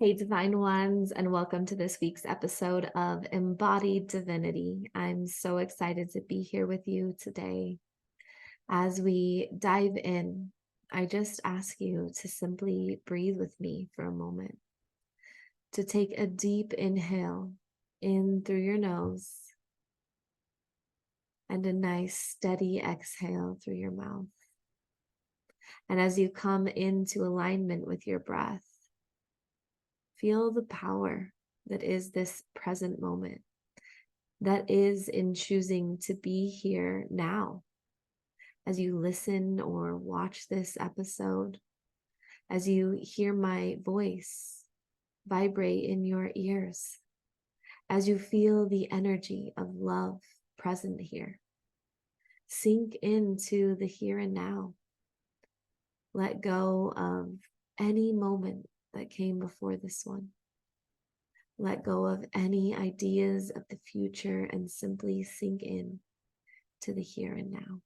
Hey, Divine Ones, and welcome to this week's episode of Embodied Divinity. I'm so excited to be here with you today. As we dive in, I just ask you to simply breathe with me for a moment, to take a deep inhale in through your nose and a nice steady exhale through your mouth. And as you come into alignment with your breath, feel the power that is this present moment, that is in choosing to be here now. As you listen or watch this episode, as you hear my voice vibrate in your ears, as you feel the energy of love present here, sink into the here and now. Let go of any moment that came before this one. Let go of any ideas of the future and simply sink in to the here and now.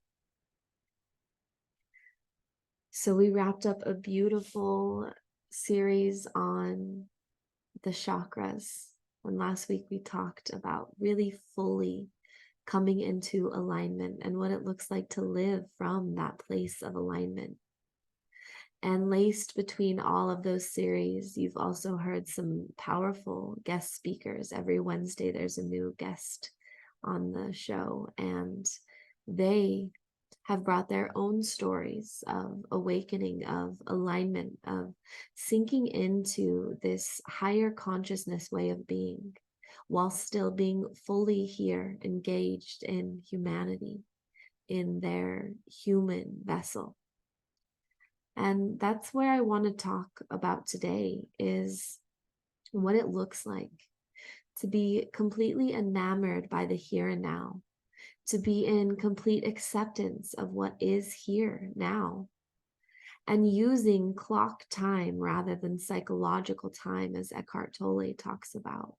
So we wrapped up a beautiful series on the chakras. And last week we talked about really fully coming into alignment and what it looks like to live from that place of alignment. And laced between all of those series, you've also heard some powerful guest speakers. Every Wednesday, there's a new guest on the show, and they have brought their own stories of awakening, of alignment, of sinking into this higher consciousness way of being, while still being fully here, engaged in humanity, in their human vessel. And that's where I want to talk about today, is what it looks like to be completely enamored by the here and now, to be in complete acceptance of what is here now, and using clock time rather than psychological time, as Eckhart Tolle talks about,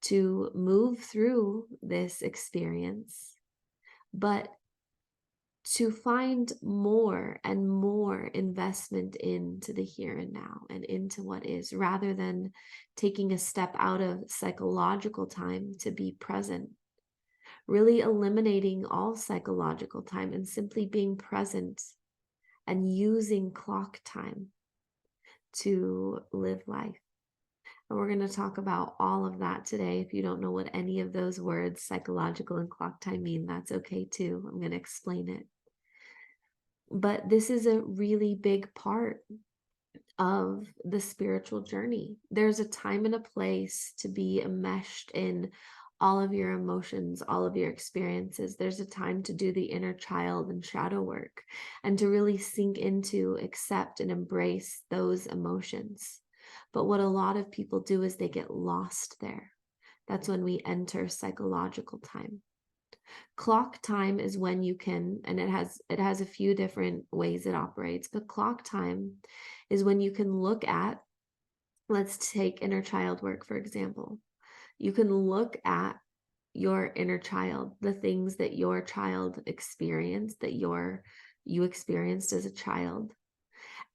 to move through this experience, but to find more and more investment into the here and now and into what is, rather than taking a step out of psychological time to be present, really eliminating all psychological time and simply being present and using clock time to live life. And we're going to talk about all of that today. If you don't know what any of those words, psychological and clock time, mean, that's okay too. I'm going to explain it. But this is a really big part of the spiritual journey. There's a time and a place to be enmeshed in all of your emotions, all of your experiences. There's a time to do the inner child and shadow work, and to really sink into, accept, and embrace those emotions. But what a lot of people do is they get lost there. That's when we enter psychological time. Clock time is when you can, and it has a few different ways it operates, but clock time is when you can look at, let's take inner child work, for example. You can look at your inner child, the things that your child experienced, that you experienced as a child,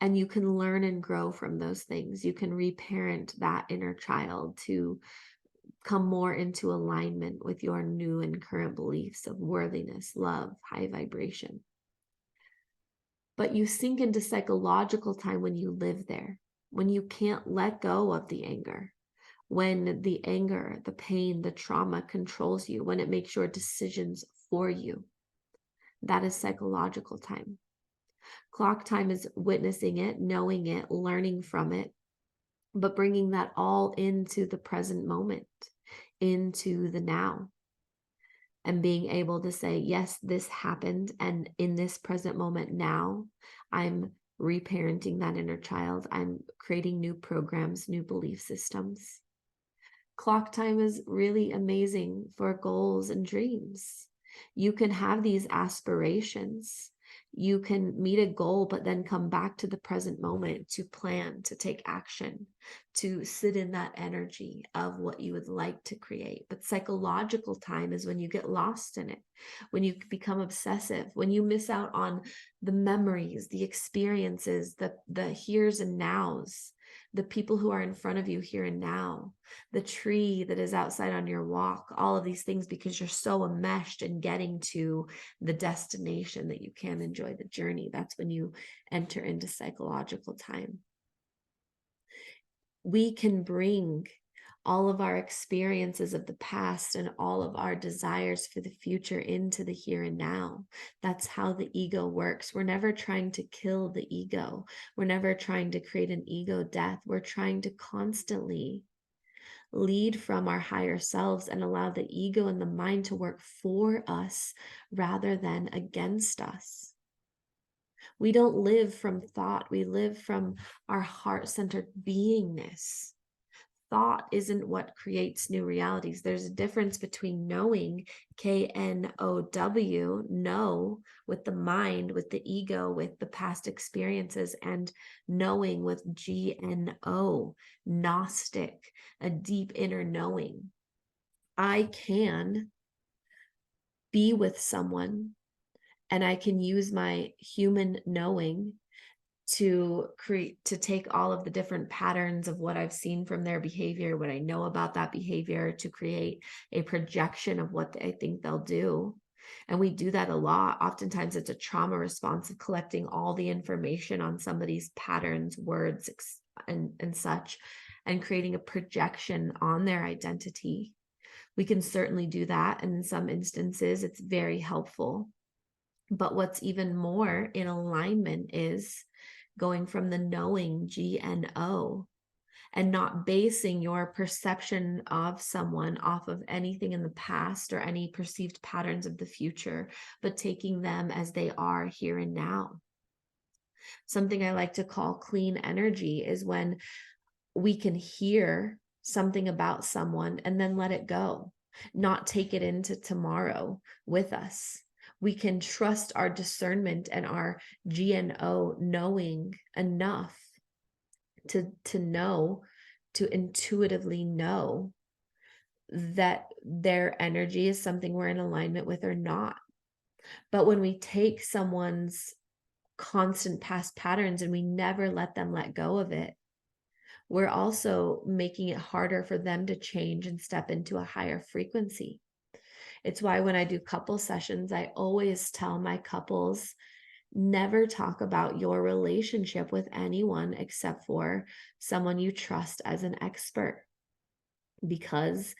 and you can learn and grow from those things. You can reparent that inner child to come more into alignment with your new and current beliefs of worthiness, love, high vibration. But you sink into psychological time when you live there, when you can't let go of the anger, when the anger, the pain, the trauma controls you, when it makes your decisions for you. That is psychological time. Clock time is witnessing it, knowing it, learning from it, but bringing that all into the present moment, into the now, and being able to say, yes, this happened, and in this present moment now, I'm reparenting that inner child. I'm creating new programs, new belief systems. Clock time is really amazing for goals and dreams. You can have these aspirations. You can meet a goal, but then come back to the present moment to plan, to take action, to sit in that energy of what you would like to create. But psychological time is when you get lost in it, when you become obsessive, when you miss out on the memories, the experiences, the heres and nows, the people who are in front of you here and now, the tree that is outside on your walk, all of these things, because you're so enmeshed in getting to the destination that you can't enjoy the journey. That's when you enter into psychological time. We can bring all of our experiences of the past and all of our desires for the future into the here and now. That's how the ego works. We're never trying to kill the ego. We're never trying to create an ego death. We're trying to constantly lead from our higher selves and allow the ego and the mind to work for us rather than against us. We don't live from thought. We live from our heart-centered beingness. Thought isn't what creates new realities. There's a difference between knowing, K-N-O-W, know, with the mind, with the ego, with the past experiences, and knowing with G-N-O, Gnostic, a deep inner knowing. I can be with someone and I can use my human knowing to take all of the different patterns of what I've seen from their behavior, what I know about that behavior, to create a projection of what I think they'll do. And we do that a lot. Oftentimes it's a trauma response of collecting all the information on somebody's patterns, words, and such, and creating a projection on their identity. We can certainly do that. And in some instances, it's very helpful. But what's even more in alignment is going from the knowing, G-N-O, and not basing your perception of someone off of anything in the past or any perceived patterns of the future, but taking them as they are here and now. Something I like to call clean energy is when we can hear something about someone and then let it go, not take it into tomorrow with us. We can trust our discernment and our GNO knowing enough to know, to intuitively know that their energy is something we're in alignment with or not. But when we take someone's constant past patterns and we never let them let go of it, we're also making it harder for them to change and step into a higher frequency. It's why when I do couple sessions, I always tell my couples, never talk about your relationship with anyone except for someone you trust as an expert, because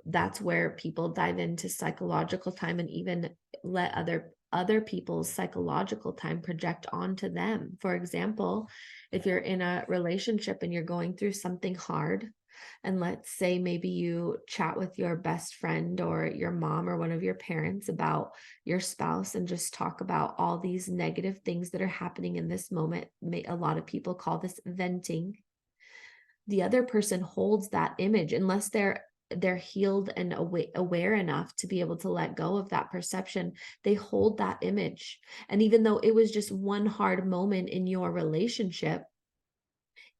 that's where people dive into psychological time and even let other people's psychological time project onto them. For example, if you're in a relationship and you're going through something hard, and let's say maybe you chat with your best friend or your mom or one of your parents about your spouse and just talk about all these negative things that are happening in this moment. A lot of people call this venting. The other person holds that image unless they're healed and aware enough to be able to let go of that perception. They hold that image. And even though it was just one hard moment in your relationship,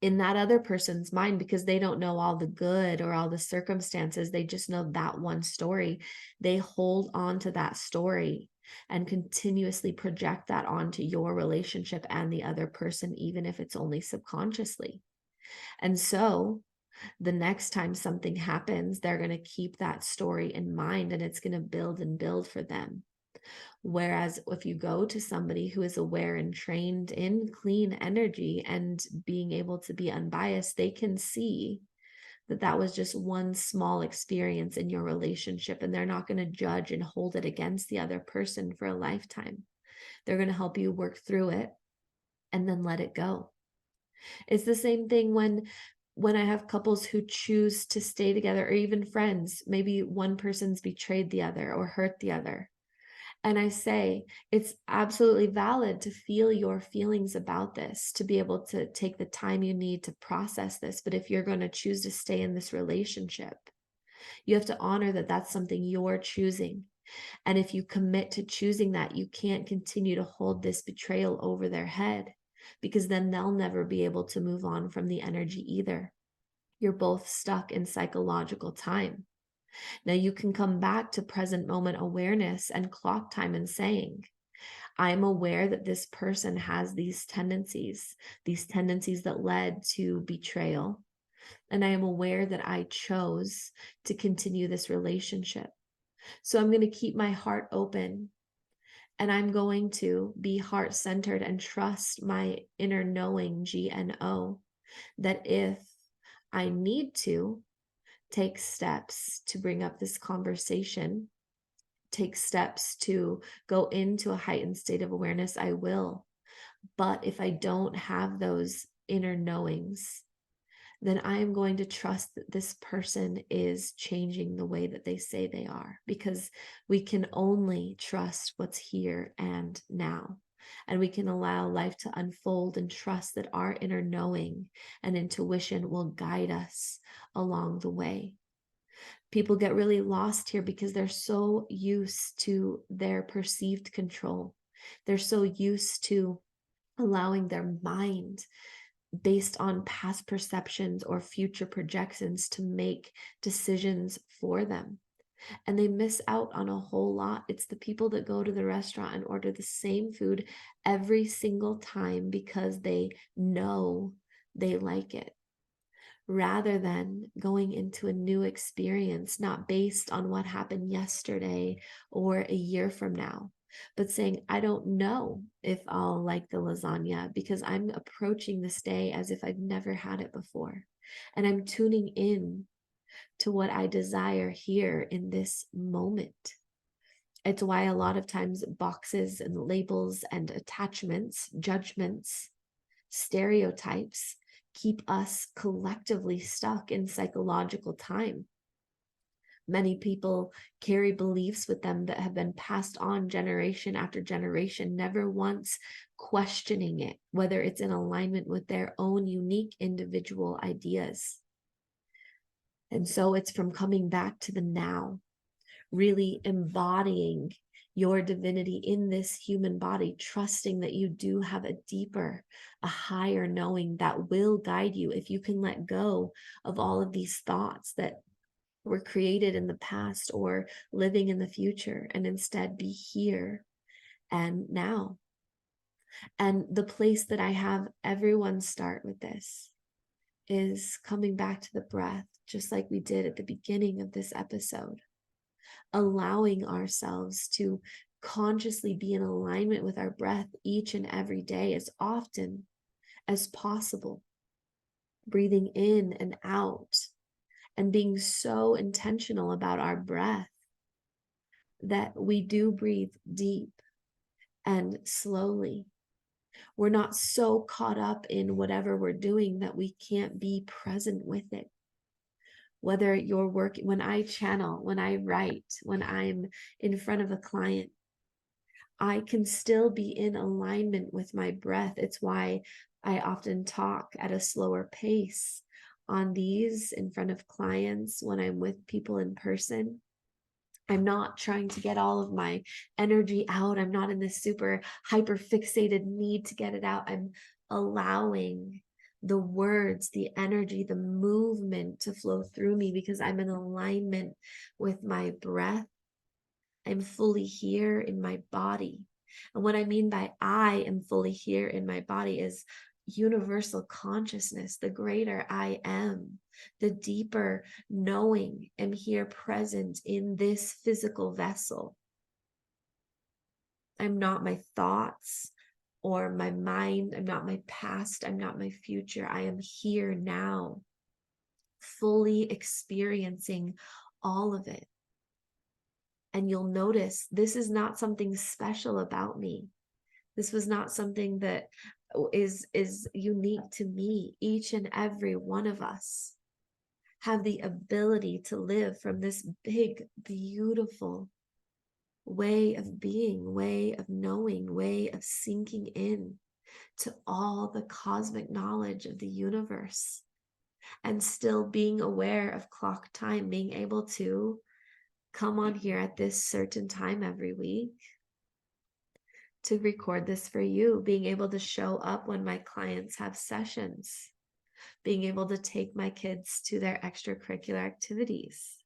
in that other person's mind, because they don't know all the good or all the circumstances, they just know that one story, they hold on to that story and continuously project that onto your relationship and the other person, even if it's only subconsciously. And so the next time something happens, they're going to keep that story in mind and it's going to build and build for them. Whereas if you go to somebody who is aware and trained in clean energy and being able to be unbiased, they can see that that was just one small experience in your relationship, and they're not going to judge and hold it against the other person for a lifetime. They're going to help you work through it and then let it go. It's the same thing when I have couples who choose to stay together, or even friends. Maybe one person's betrayed the other or hurt the other. And I say, it's absolutely valid to feel your feelings about this, to be able to take the time you need to process this. But if you're going to choose to stay in this relationship, you have to honor that that's something you're choosing. And if you commit to choosing that, you can't continue to hold this betrayal over their head, because then they'll never be able to move on from the energy either. You're both stuck in psychological time. Now you can come back to present moment awareness and clock time and saying, I'm aware that this person has these tendencies that led to betrayal. And I am aware that I chose to continue this relationship. So I'm going to keep my heart open, and I'm going to be heart centered and trust my inner knowing, GNO, that if I need to take steps to bring up this conversation, take steps to go into a heightened state of awareness, I will. But if I don't have those inner knowings, then I am going to trust that this person is changing the way that they say they are, because we can only trust what's here and now. And we can allow life to unfold and trust that our inner knowing and intuition will guide us along the way. People get really lost here because they're so used to their perceived control. They're so used to allowing their mind, based on past perceptions or future projections, to make decisions for them. And they miss out on a whole lot. It's the people that go to the restaurant and order the same food every single time because they know they like it, rather than going into a new experience, not based on what happened yesterday or a year from now, but saying, I don't know if I'll like the lasagna because I'm approaching this day as if I've never had it before. And I'm tuning in to what I desire here in this moment. It's why a lot of times boxes and labels and attachments, judgments, stereotypes keep us collectively stuck in psychological time. Many people carry beliefs with them that have been passed on generation after generation, never once questioning it, whether it's in alignment with their own unique individual ideas. And so it's from coming back to the now, really embodying your divinity in this human body, trusting that you do have a deeper, a higher knowing that will guide you if you can let go of all of these thoughts that were created in the past or living in the future, and instead be here and now. And the place that I have everyone start with this is coming back to the breath, just like we did at the beginning of this episode. Allowing ourselves to consciously be in alignment with our breath each and every day as often as possible. Breathing in and out and being so intentional about our breath that we do breathe deep and slowly. We're not so caught up in whatever we're doing that we can't be present with it. Whether you're working, when I channel, when I write, when I'm in front of a client, I can still be in alignment with my breath. It's why I often talk at a slower pace on these in front of clients when I'm with people in person. I'm not trying to get all of my energy out. I'm not in this super hyper fixated need to get it out. I'm allowing the words, the energy, the movement to flow through me because I'm in alignment with my breath. I'm fully here in my body. And what I mean by I am fully here in my body is universal consciousness, the greater I am, the deeper knowing am here present in this physical vessel. I'm not my thoughts or my mind. I'm not my past. I'm not my future. I am here now, fully experiencing all of it. And you'll notice this is not something special about me. This was not something that is unique to me. Each and every one of us have the ability to live from this big, beautiful way of being, way of knowing, way of sinking in to all the cosmic knowledge of the universe, and still being aware of clock time, being able to come on here at this certain time every week to record this for you, being able to show up when my clients have sessions, being able to take my kids to their extracurricular activities,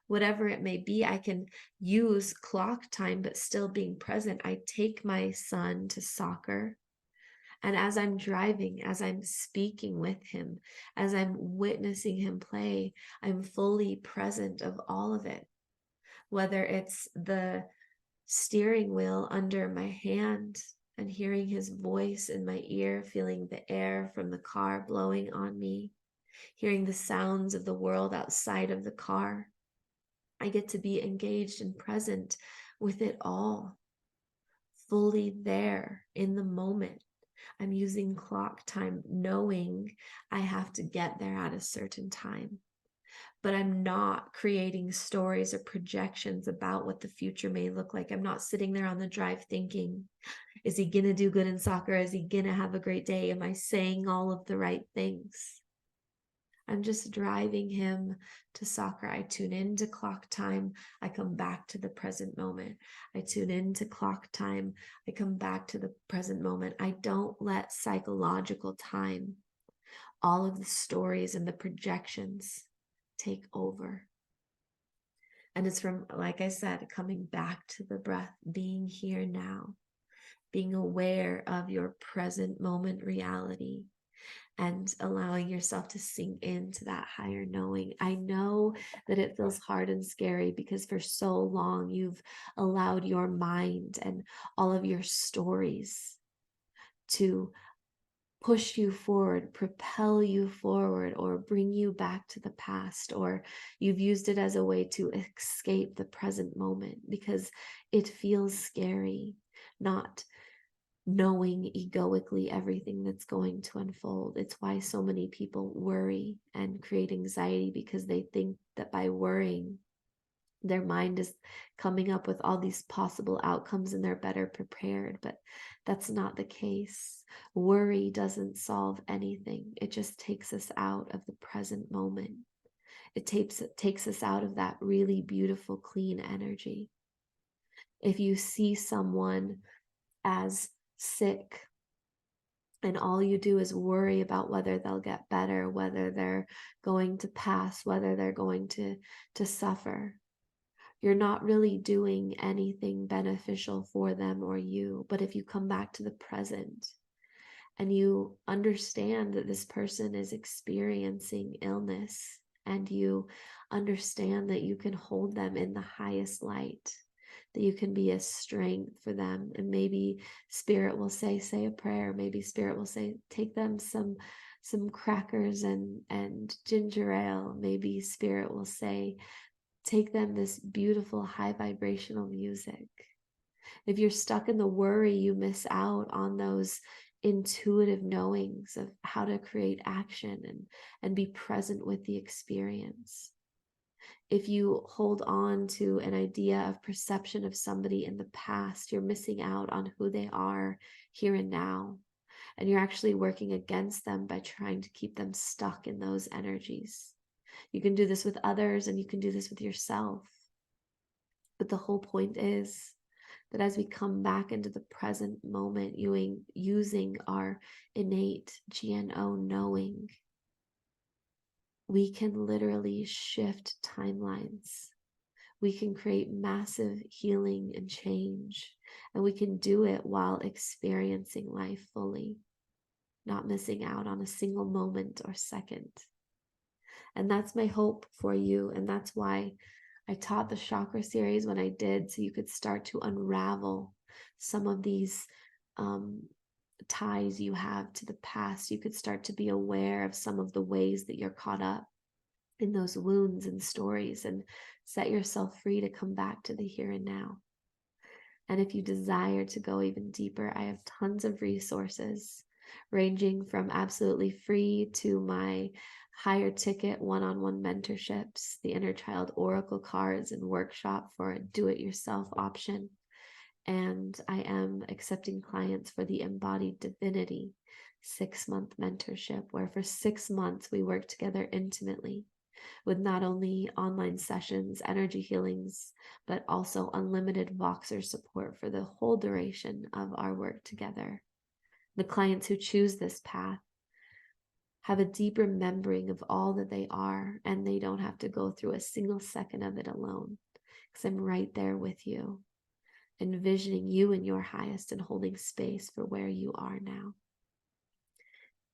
whatever it may be. I can use clock time, but still being present. I take my son to soccer. And as I'm driving, as I'm speaking with him, as I'm witnessing him play, I'm fully present of all of it. Whether it's the steering wheel under my hand and hearing his voice in my ear, feeling the air from the car blowing on me, hearing the sounds of the world outside of the car. I get to be engaged and present with it all, fully there in the moment. I'm using clock time, knowing I have to get there at a certain time. But I'm not creating stories or projections about what the future may look like. I'm not sitting there on the drive thinking, is he going to do good in soccer? Is he going to have a great day? Am I saying all of the right things? I'm just driving him to soccer. I tune into clock time. I come back to the present moment. I tune into clock time. I come back to the present moment. I don't let psychological time, all of the stories and the projections take over. And it's from, like I said, coming back to the breath, being here now, being aware of your present moment reality, and allowing yourself to sink into that higher knowing. I know that it feels hard and scary because for so long you've allowed your mind and all of your stories to push you forward, propel you forward, or bring you back to the past, or you've used it as a way to escape the present moment because it feels scary, not knowing egoically everything that's going to unfold. It's why so many people worry and create anxiety, because they think that by worrying, their mind is coming up with all these possible outcomes and they're better prepared. But that's not the case. Worry doesn't solve anything. It just takes us out of the present moment. It takes us out of that really beautiful, clean energy. If you see someone as sick and all you do is worry about whether they'll get better, whether they're going to pass, whether they're going to suffer, you're not really doing anything beneficial for them or you. But if you come back to the present and you understand that this person is experiencing illness, and you understand that you can hold them in the highest light, that you can be a strength for them. And maybe Spirit will say a prayer. Maybe Spirit will say, take them some crackers and ginger ale. Maybe Spirit will say, take them this beautiful high vibrational music. If you're stuck in the worry, you miss out on those intuitive knowings of how to create action and be present with the experience. If you hold on to an idea of perception of somebody in the past, you're missing out on who they are here and now. And you're actually working against them by trying to keep them stuck in those energies. You can do this with others and you can do this with yourself. But the whole point is that as we come back into the present moment, using our innate GNO knowing, we can literally shift timelines. We can create massive healing and change. And we can do it while experiencing life fully, not missing out on a single moment or second. And that's my hope for you. And that's why I taught the chakra series when I did, so you could start to unravel some of these ties you have to the past. You could start to be aware of some of the ways that you're caught up in those wounds and stories, and set yourself free to come back to the here and now. And if you desire to go even deeper, I have tons of resources ranging from absolutely free to my higher ticket one-on-one mentorships, the Inner Child Oracle cards and workshop for a do-it-yourself option. And I am accepting clients for the Embodied Divinity 6-month mentorship, where for 6 months we work together intimately with not only online sessions, energy healings, but also unlimited Voxer support for the whole duration of our work together. The clients who choose this path have a deep remembering of all that they are, and they don't have to go through a single second of it alone, because I'm right there with you, envisioning you in your highest and holding space for where you are now.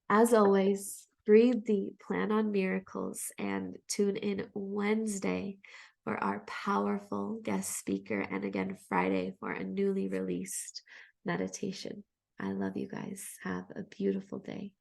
As always, breathe deep, plan on miracles, and tune in Wednesday for our powerful guest speaker, and again Friday for a newly released meditation. I love you guys. Have a beautiful day.